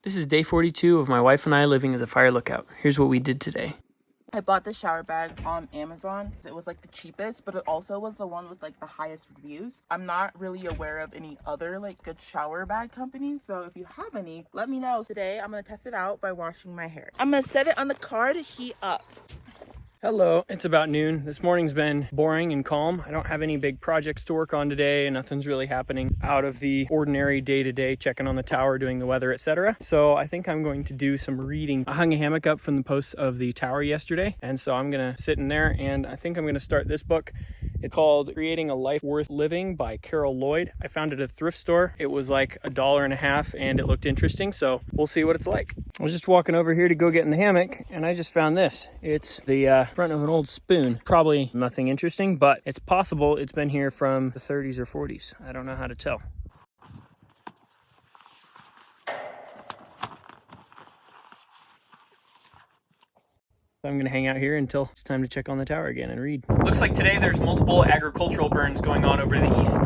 This is day 42 of my wife and I living as a fire lookout. Here's what we did today. I bought the shower bag on Amazon. It was like the cheapest, but it also was the one with like the highest reviews. I'm not really aware of any other like good shower bag companies, so if you have any, let me know. Today I'm gonna test it out by washing my hair. I'm gonna set it on the car to heat up. Hello, it's about noon. This morning's been boring and calm. I don't have any big projects to work on today, and nothing's really happening out of the ordinary day-to-day, checking on the tower, doing the weather, etc. So I think I'm going to do some reading. I hung a hammock up from the posts of the tower yesterday, and so I'm gonna sit in there, and I think I'm gonna start this book. It's called Creating a Life Worth Living by Carol Lloyd. I found it at a thrift store. It was like $1.50 and it looked interesting, so we'll see what it's like. I was just walking over here to go get in the hammock and I just found this. It's the front of an old spoon. Probably nothing interesting, but it's possible it's been here from the 30s or 40s. I don't know how to tell. I'm gonna hang out here until it's time to check on the tower again and read. Looks like today there's multiple agricultural burns going on over to the east.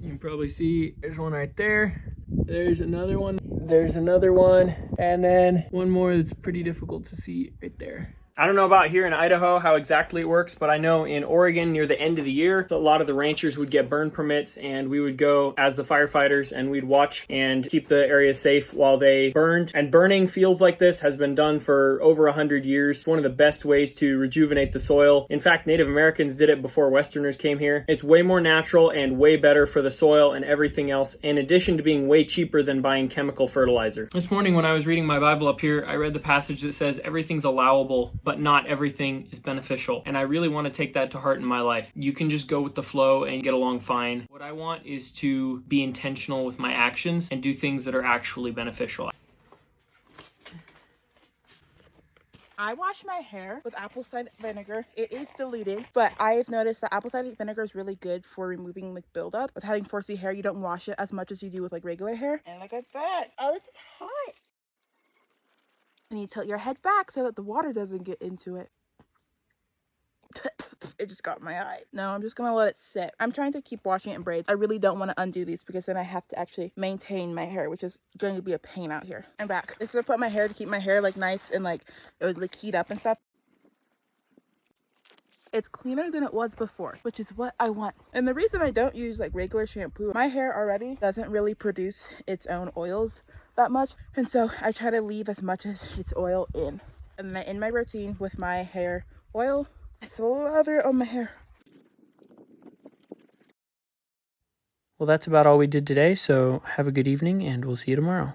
You can probably see there's one right there. There's another one. There's another one. And then one more that's pretty difficult to see right there. I don't know about here in Idaho how exactly it works, but I know in Oregon near the end of the year, a lot of the ranchers would get burn permits and we would go as the firefighters and we'd watch and keep the area safe while they burned. And burning fields like this has been done for over 100 years. It's one of the best ways to rejuvenate the soil. In fact, Native Americans did it before Westerners came here. It's way more natural and way better for the soil and everything else, in addition to being way cheaper than buying chemical fertilizer. This morning when I was reading my Bible up here, I read the passage that says everything's allowable, but not everything is beneficial. And I really want to take that to heart in my life. You can just go with the flow and get along fine. What I want is to be intentional with my actions and do things that are actually beneficial. I wash my hair with apple cider vinegar. It is diluted, but I've noticed that apple cider vinegar is really good for removing like buildup. With having 4C hair, you don't wash it as much as you do with like regular hair. And like I said, oh, this is hot. And you tilt your head back so that the water doesn't get into it. It just got my eye. No, I'm just gonna let it sit. I'm trying to keep washing it in braids. I really don't want to undo these because then I have to actually maintain my hair, which is going to be a pain out here. I'm back. This is to put my hair to keep my hair like nice and like it would like heat up and stuff. It's cleaner than it was before, which is what I want. And the reason I don't use like regular shampoo, my hair already doesn't really produce its own oils that much, and so I try to leave as much as its oil in. And then in my routine with my hair oil, I slather it on my hair. Well, that's about all we did today, so have a good evening and we'll see you tomorrow.